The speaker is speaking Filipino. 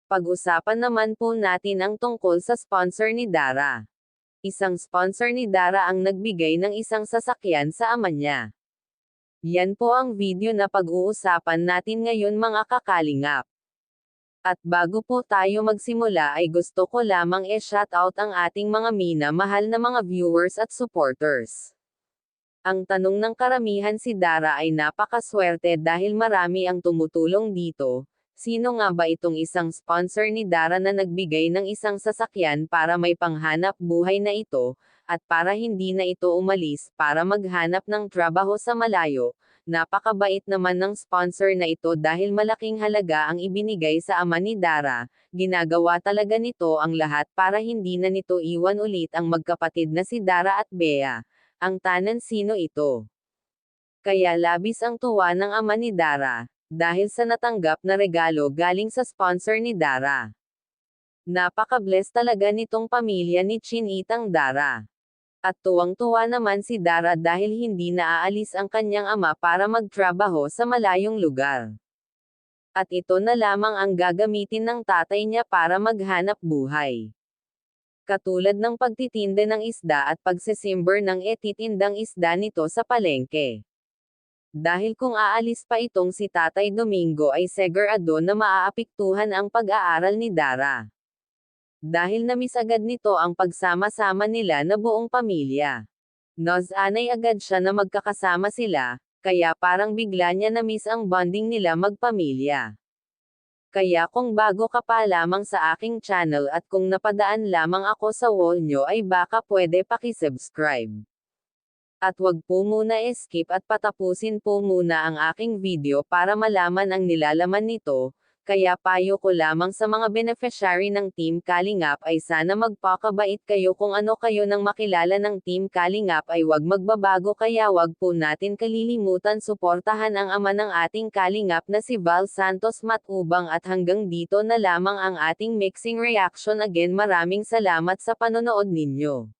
Pag-usapan naman po natin ang tungkol sa sponsor ni Dara. Isang sponsor ni Dara ang nagbigay ng isang sasakyan sa ama niya. Yan po ang video na pag-uusapan natin ngayon mga kakalingap. At bago po tayo magsimula ay gusto ko lamang shoutout ang ating mga minamahal na mga viewers at supporters. Ang tanong ng karamihan, si Dara ay napakaswerte dahil marami ang tumutulong dito. Sino nga ba itong isang sponsor ni Dara na nagbigay ng isang sasakyan para may panghanap buhay na ito, at para hindi na ito umalis para maghanap ng trabaho sa malayo? Napakabait naman ng sponsor na ito dahil malaking halaga ang ibinigay sa ama ni Dara. Ginagawa talaga nito ang lahat para hindi na nito iwan ulit ang magkapatid na si Dara at Bea. Ang tanan sino ito. Kaya labis ang tuwa ng ama ni Dara dahil sa natanggap na regalo galing sa sponsor ni Dara. Napaka-bless talaga nitong pamilya ni Chinitang Dara. At tuwang-tuwa naman si Dara dahil hindi naaalis ang kanyang ama para magtrabaho sa malayong lugar. At ito na lamang ang gagamitin ng tatay niya para maghanap buhay. Katulad ng pagtitinda ng isda at pagsesimber ng etitindang isda nito sa palengke. Dahil kung aalis pa itong si Tatay Domingo ay segurado na maaapektuhan ang pag-aaral ni Dara. Dahil namiss agad nito ang pagsama-sama nila na buong pamilya. Anay agad siya na magkakasama sila, kaya parang bigla niya namiss ang bonding nila magpamilya. Kaya kung bago ka pa lamang sa aking channel at kung napadaan lamang ako sa wall nyo ay baka pwede pakisubscribe. At wag po muna skip at patapusin po muna ang aking video para malaman ang nilalaman nito. Kaya payo ko lamang sa mga beneficiary ng Team Kalingap ay sana magpakabait kayo, kung ano kayo nang makilala ng Team Kalingap ay wag magbabago, kaya wag po natin kalilimutan suportahan ang ama ng ating Kalingap na si Val Santos Matubang. At hanggang dito na lamang ang ating mixing reaction. Again, maraming salamat sa panonood ninyo.